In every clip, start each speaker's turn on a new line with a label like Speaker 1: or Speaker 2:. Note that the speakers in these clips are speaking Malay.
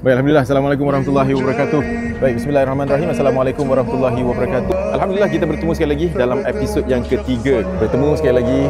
Speaker 1: Baik, Alhamdulillah. Assalamualaikum warahmatullahi wabarakatuh. Baik, bismillahirrahmanirrahim. Assalamualaikum warahmatullahi wabarakatuh. Alhamdulillah, kita bertemu sekali lagi dalam episod yang ketiga. Bertemu sekali lagi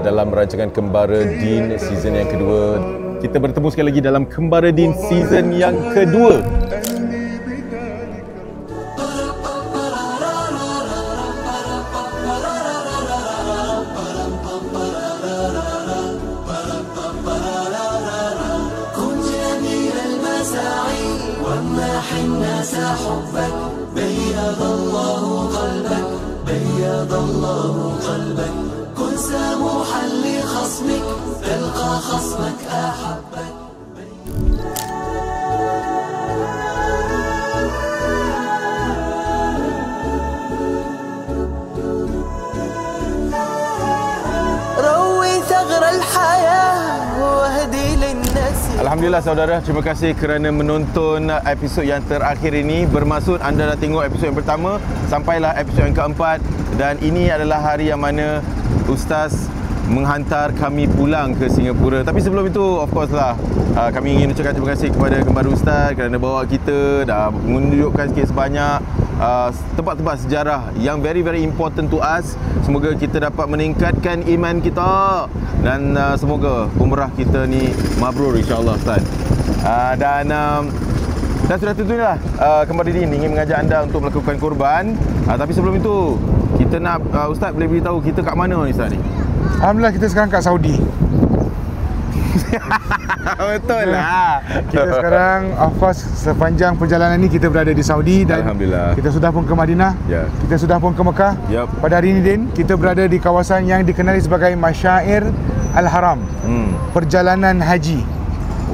Speaker 1: dalam rancangan Kembara Din season yang kedua. Kita bertemu sekali lagi dalam Kembara Din season yang kedua. Alhamdulillah saudara, terima kasih kerana menonton episod yang terakhir ini. Bermaksud anda dah tengok episod yang pertama sampailah episod yang keempat, dan ini adalah hari yang mana Ustaz menghantar kami pulang ke Singapura. Tapi sebelum itu, of course lah, kami ingin ucapkan terima kasih kepada Kembara Ustaz kerana bawa kita, dah menunjukkan sikit sebanyak tempat-tempat sejarah yang very important to us. Semoga kita dapat meningkatkan iman kita, dan semoga umrah kita ni mabrur insya-Allah Ustaz. Dan sudah tentunya Kembara Din ingin mengajak anda untuk melakukan korban. Tapi sebelum itu, kita nak Ustaz boleh beritahu kita kat mana ni Ustaz ni?
Speaker 2: Alhamdulillah, kita sekarang kat Saudi.
Speaker 1: Betul lah.
Speaker 2: Kita sekarang, of course, sepanjang perjalanan ni kita berada di Saudi, dan
Speaker 1: Alhamdulillah,
Speaker 2: kita sudah pun ke Madinah, kita sudah pun ke Mekah. Pada hari ini Din, kita berada di kawasan yang dikenali sebagai Masyair Al-Haram, perjalanan haji.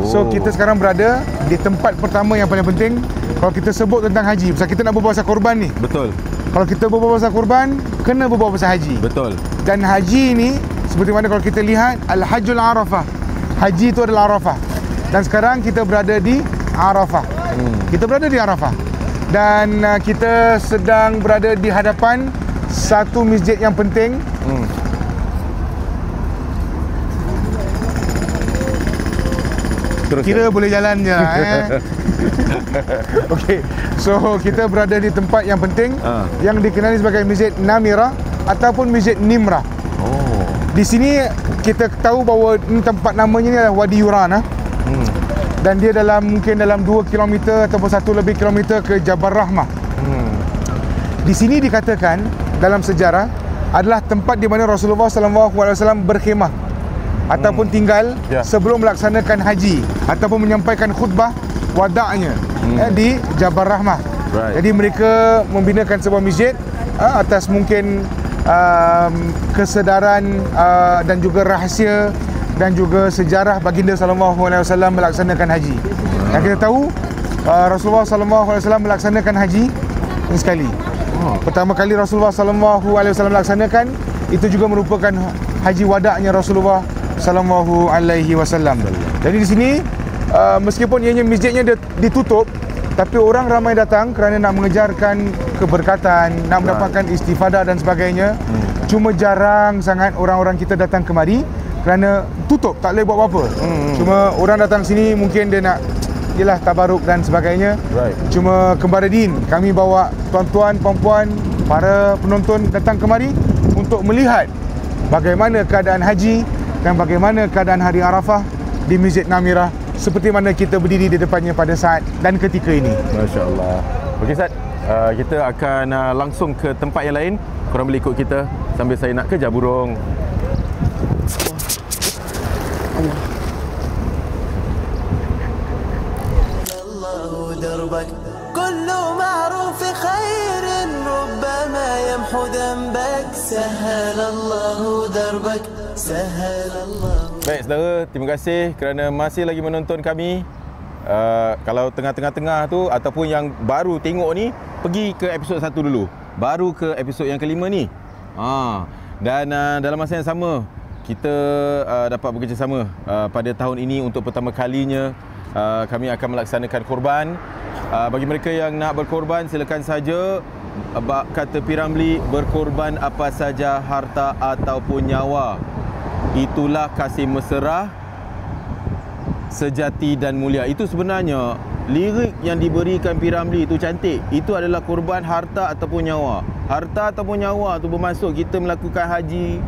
Speaker 2: So kita sekarang berada di tempat pertama yang paling penting kalau kita sebut tentang haji. Pasal kita nak berbual pasal korban ni.
Speaker 1: Betul.
Speaker 2: Kalau kita berbual pasal korban, kena berbual pasal haji.
Speaker 1: Betul.
Speaker 2: Dan haji ni, seperti mana kalau kita lihat Al-Hajjul Arafah, haji itu adalah Arafah. Dan sekarang kita berada di Arafah. Kita berada di Arafah. Dan kita sedang berada di hadapan satu masjid yang penting. Terus kira boleh jalan je. Okey. So kita berada di tempat yang penting yang dikenali sebagai Masjid Namirah ataupun Masjid Nimrah. Di sini kita tahu bahawa ini tempat namanya ni adalah Wadi Yuran. Dan dia mungkin dalam 2 km ataupun 1 lebih kilometer ke Jabal Rahmah. Di sini dikatakan dalam sejarah adalah tempat di mana Rasulullah SAW berkhemah ataupun tinggal sebelum melaksanakan haji ataupun menyampaikan khutbah wada'nya di Jabal Rahmah. Jadi mereka membinakan sebuah masjid atas mungkin kesedaran dan juga rahsia dan juga sejarah baginda sallallahu alaihi wasallam melaksanakan haji. Yang kita tahu, Rasulullah sallallahu alaihi wasallam melaksanakan haji ini sekali. Pertama kali Rasulullah sallallahu alaihi wasallam melaksanakan, itu juga merupakan haji wada'nya Rasulullah sallallahu alaihi wasallam. Jadi di sini meskipun ianya masjidnya ditutup, tapi orang ramai datang kerana nak mengejarkan keberkatan, nak mendapatkan istifadah dan sebagainya. Cuma jarang sangat orang-orang kita datang kemari kerana tutup, tak boleh buat apa-apa. Cuma orang datang sini mungkin dia nak tabaruk dan sebagainya. Cuma Kembara Din, kami bawa tuan-tuan, puan-puan, para penonton datang kemari untuk melihat bagaimana keadaan haji dan bagaimana keadaan hari Arafah di Masjid Namirah, seperti mana kita berdiri di depannya pada saat dan ketika ini.
Speaker 1: Masya Allah. Okey Ustaz, kita akan langsung ke tempat yang lain. Korang boleh ikut kita sambil saya nak kejar burung. Baik saudara, terima kasih kerana masih lagi menonton kami. Kalau tengah-tengah tu ataupun yang baru tengok ni, pergi ke episod 1 dulu, baru ke episod yang kelima ni. Dan dalam masa yang sama, kita dapat bekerjasama pada tahun ini untuk pertama kalinya. Kami akan melaksanakan korban. Bagi mereka yang nak berkorban, silakan saja. Kata P. Ramlee, berkorban apa saja, harta ataupun nyawa, itulah kasih mesra sejati dan mulia. Itu sebenarnya lirik yang diberikan P. Ramlee itu cantik. Itu adalah korban harta ataupun nyawa. Harta ataupun nyawa tu bermaksud kita melakukan haji,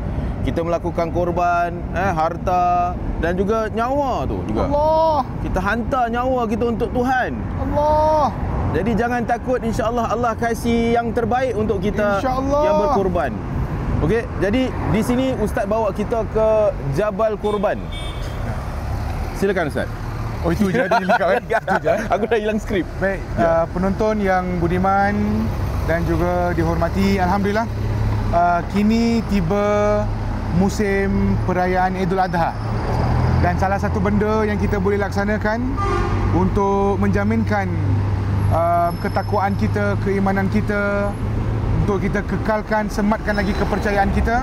Speaker 1: kita melakukan korban, harta dan juga nyawa tu juga.
Speaker 2: Allah.
Speaker 1: Kita hantar nyawa kita untuk Tuhan.
Speaker 2: Allah.
Speaker 1: Jadi jangan takut, insya-Allah Allah kasih yang terbaik untuk kita yang berkorban. Okey, jadi di sini Ustaz bawa kita ke Jabal Korban. Silakan Ustaz.
Speaker 2: Oh, itu je dia lengkap kan? Itu je.
Speaker 1: Aku dah hilang skrip.
Speaker 2: Baik, penonton yang budiman dan juga dihormati, alhamdulillah kini tiba musim perayaan Idul Adha. Dan salah satu benda yang kita boleh laksanakan untuk menjaminkan ketakwaan kita, keimanan kita, untuk kita kekalkan, sematkan lagi kepercayaan kita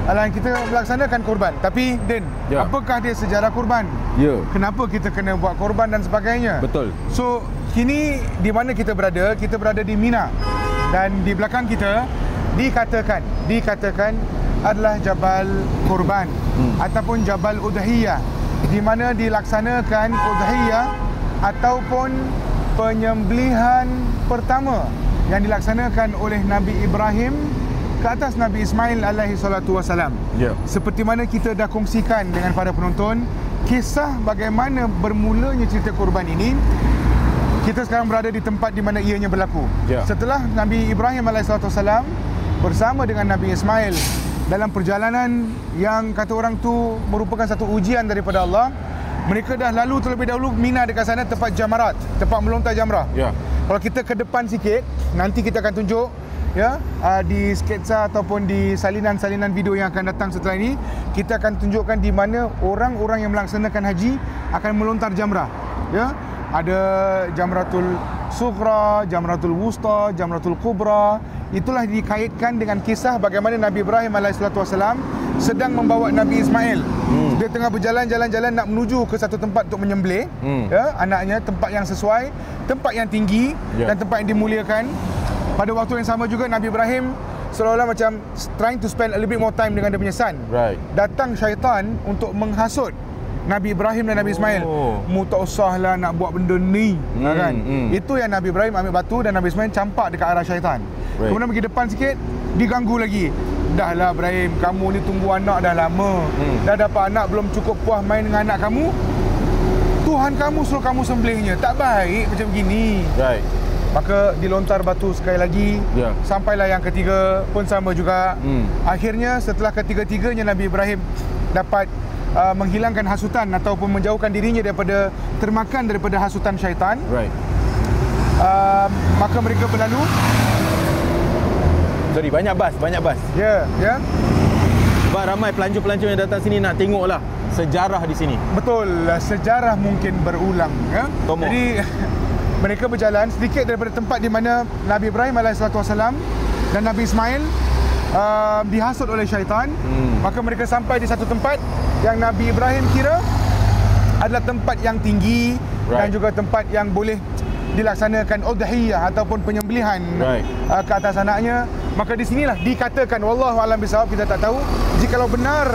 Speaker 2: adalah kita melaksanakan korban. Tapi Din, apakah dia sejarah korban? Kenapa kita kena buat korban dan sebagainya?
Speaker 1: Betul.
Speaker 2: So, kini di mana kita berada? Kita berada di Mina. Dan di belakang kita dikatakan adalah Jabal Korban ataupun Jabal Udhiyah, di mana dilaksanakan udhiyah ataupun penyembelihan pertama yang dilaksanakan oleh Nabi Ibrahim ke atas Nabi Ismail alaihi salatu wasalam. Seperti mana kita dah kongsikan dengan para penonton kisah bagaimana bermulanya cerita korban ini. Kita sekarang berada di tempat di mana ianya berlaku. Setelah Nabi Ibrahim alaihi salatu wasalam bersama dengan Nabi Ismail dalam perjalanan yang kata orang tu merupakan satu ujian daripada Allah, mereka dah lalu terlebih dahulu Mina dekat sana, tempat jamarat, tempat melontar jamrah. Kalau kita ke depan sikit, nanti kita akan tunjuk di sketsa ataupun di salinan-salinan video yang akan datang setelah ini, kita akan tunjukkan di mana orang-orang yang melaksanakan haji akan melontar jamrah. Ada Jamratul Sughra, Jamratul Wusta, Jamratul Kubra. Itulah dikaitkan dengan kisah bagaimana Nabi Ibrahim AS sedang membawa Nabi Ismail. Dia tengah berjalan-jalan nak menuju ke satu tempat untuk menyembelih anaknya, tempat yang sesuai, tempat yang tinggi dan tempat yang dimuliakan. Pada waktu yang sama juga Nabi Ibrahim seolah-olah macam trying to spend a little bit more time dengan dia punya son. Datang syaitan untuk menghasut Nabi Ibrahim dan Nabi Ismail. Mu tak usahlah nak buat benda ni, kan? Itu yang Nabi Ibrahim ambil batu dan Nabi Ismail campak dekat arah syaitan. Kemudian pergi depan sikit, diganggu lagi. Dah lah Ibrahim, kamu ni tunggu anak dah lama. Dah dapat anak, belum cukup puas main dengan anak kamu. Tuhan kamu suruh kamu sembelihnya. Tak baik macam begini. Maka dilontar batu sekali lagi. Sampailah yang ketiga pun sama juga. Akhirnya setelah ketiga-tiganya Nabi Ibrahim dapat menghilangkan hasutan ataupun menjauhkan dirinya daripada termakan daripada hasutan syaitan. Maka mereka berlalu.
Speaker 1: Sorry, banyak bas. Sebab ramai pelancong-pelancong yang datang sini nak tengoklah sejarah di sini.
Speaker 2: Betul, sejarah mungkin berulang. Jadi mereka berjalan sedikit daripada tempat di mana Nabi Ibrahim AS dan Nabi Ismail dihasut oleh syaitan. Maka mereka sampai di satu tempat yang Nabi Ibrahim kira adalah tempat yang tinggi dan juga tempat yang boleh dilaksanakan udhiyah ataupun penyembelihan ke atas anaknya. Maka di sinilah dikatakan, wallahu a'lam bishawab, kita tak tahu, jikalau benar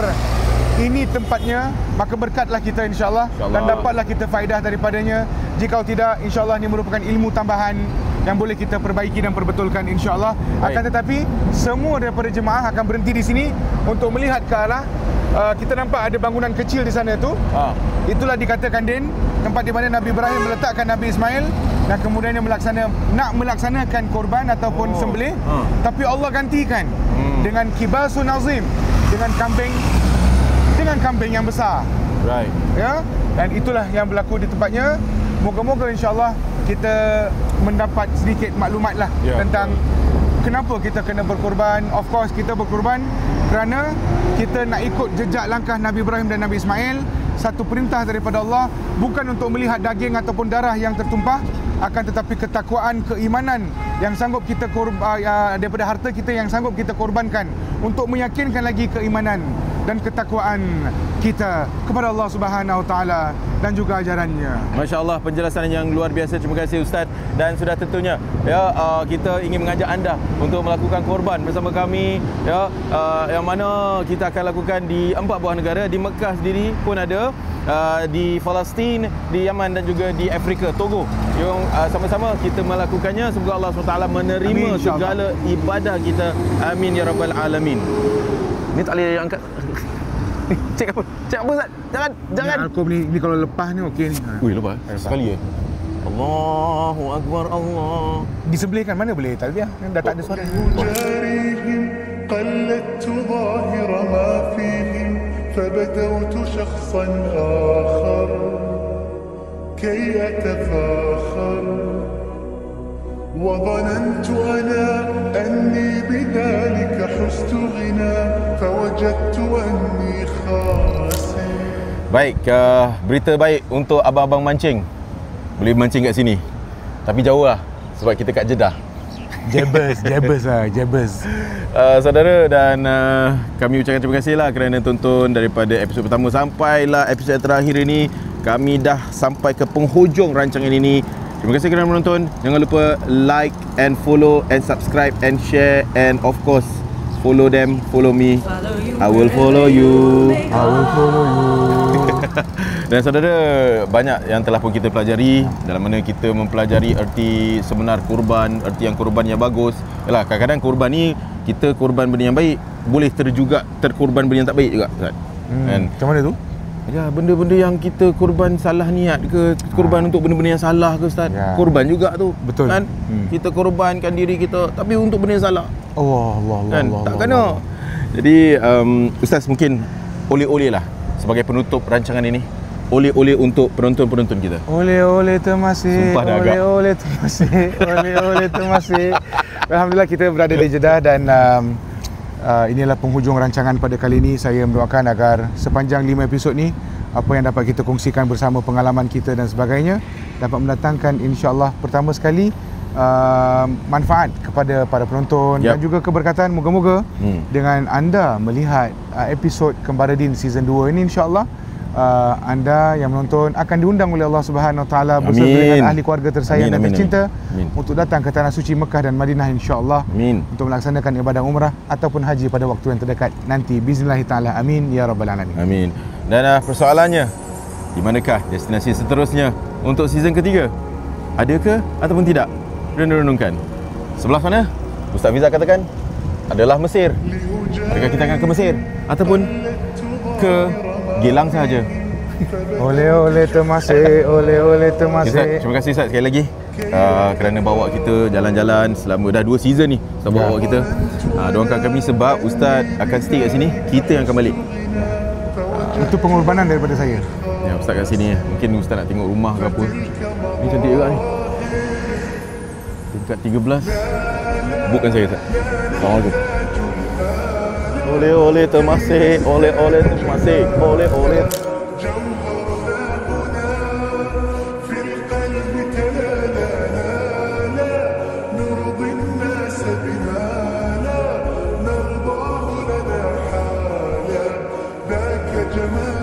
Speaker 2: ini tempatnya, maka berkatlah kita insya-Allah dan dapatlah kita faedah daripadanya. Jika tidak, insya-Allah ini merupakan ilmu tambahan yang boleh kita perbaiki dan perbetulkan insya-Allah. Akan tetapi semua daripada jemaah akan berhenti di sini untuk melihat ke arah kita nampak ada bangunan kecil di sana tu. Itulah dikatakan Din, tempat di mana Nabi Ibrahim meletakkan Nabi Ismail dan kemudian dia nak melaksanakan korban ataupun sembelih. Tapi Allah gantikan dengan kibasun azim, dengan kambing yang besar. Dan itulah yang berlaku di tempatnya. Moga-moga insya-Allah kita mendapat sedikit maklumatlah tentang kenapa kita kena berkorban. Of course kita berkorban kerana kita nak ikut jejak langkah Nabi Ibrahim dan Nabi Ismail. Satu perintah daripada Allah, bukan untuk melihat daging ataupun darah yang tertumpah, akan tetapi ketakwaan, keimanan yang sanggup kita daripada harta kita yang sanggup kita korbankan untuk meyakinkan lagi keimanan dan ketakwaan kita kepada Allah Subhanahu Wa Taala. dan juga ajarannya.
Speaker 1: Masya Allah, penjelasan yang luar biasa. Terima kasih Ustaz. Dan sudah tentunya kita ingin mengajak anda untuk melakukan korban bersama kami, yang mana kita akan lakukan di 4 buah negara. Di Mekah sendiri pun ada, di Palestin, di Yaman dan juga di Afrika, Togo. Yang sama-sama kita melakukannya. Semoga Allah SWT menerima segala ibadah kita. Amin ya rabbal alamin. Ni tak boleh angkat. Cek apa? Cek apa Ustaz? Jangan.
Speaker 2: Alkohol ni kalau lepas ni okey ni.
Speaker 1: Ui, lepas. Sekali Allahu Akbar, Allah.
Speaker 2: Disembelihkan mana boleh talbiyah? Dah tak ada suara.
Speaker 3: قلدت ظاهر ما فيهم فبدوت شخصا آخر كي أتفاخر وظننت أنا أني بذلك حزت غنى فوجدت أني خاسر.
Speaker 1: Baik, berita baik untuk abang-abang mancing. Boleh mancing kat sini. Tapi jauh lah sebab kita kat Jeddah. Jebus. Saudara, dan kami ucapkan terima kasih lah kerana tonton daripada episod pertama sampailah episod terakhir ini. Kami dah sampai ke penghujung rancangan ini. Terima kasih kerana menonton. Jangan lupa like and follow and subscribe and share, and of course follow them, follow me. I will follow you. Dan saudara, banyak yang telah pun kita pelajari, dalam mana kita mempelajari erti sebenar kurban, erti yang kurban yang bagus. Yalah, kadang-kadang kurban ni kita kurban benda yang baik, boleh terkurban benda yang tak baik juga, Ustaz. Kan?
Speaker 2: Macam mana tu?
Speaker 1: Ya, benda-benda yang kita kurban salah niat ke, kurban untuk benda-benda yang salah ke, Ustaz.
Speaker 2: Ya.
Speaker 1: Kurban juga tu.
Speaker 2: Betul.
Speaker 1: Kan? Kita korbankan diri kita tapi untuk benda yang salah.
Speaker 2: Allah.
Speaker 1: Kan? Tak kena. Jadi Ustaz mungkin oleh-oleh lah sebagai penutup rancangan ini. Oleh-oleh untuk penonton-penonton kita.
Speaker 2: Oleh termasih.
Speaker 1: Sumpah dah agak.
Speaker 2: Oleh termasih. Alhamdulillah kita berada di Jeddah dan inilah penghujung rancangan pada kali ini. Saya mendoakan agar sepanjang 5 episod ni, apa yang dapat kita kongsikan bersama, pengalaman kita dan sebagainya, dapat mendatangkan insya-Allah pertama sekali manfaat kepada para penonton dan juga keberkatan. Moga-moga dengan anda melihat episod Kembaradin season 2 ini, insya-Allah anda yang menonton akan diundang oleh Allah Subhanahu Wa Taala beserta dengan ahli keluarga tersayang dan tercinta untuk datang ke tanah suci Mekah dan Madinah, insya-Allah, untuk melaksanakan ibadah umrah ataupun haji pada waktu yang terdekat nanti bismillah taala. Amin ya rabbal alamin.
Speaker 1: Amin. Dan persoalannya, di manakah destinasi seterusnya untuk season ketiga? Ada ke ataupun tidak? Renungkan. Sebelah sana Ustaz Fiza katakan adalah Mesir. Adakah kita akan ke Mesir ataupun ke Gelang sahaja?
Speaker 2: Oleh termasih.
Speaker 1: Ustaz, terima kasih Ustaz sekali lagi kerana bawa kita jalan-jalan selama dah 2 season ni. Ustaz bawa kita. Doakan kami sebab Ustaz akan stay kat sini, kita yang akan balik.
Speaker 2: Itu pengorbanan daripada saya.
Speaker 1: Ya, Ustaz kat sini. Mungkin Ustaz nak tengok rumah ke apa. Ni cantik juga ni. Tingkat 13. Bukan saya, Ustaz. Assalamualaikum. Oleh termasih.
Speaker 3: جمال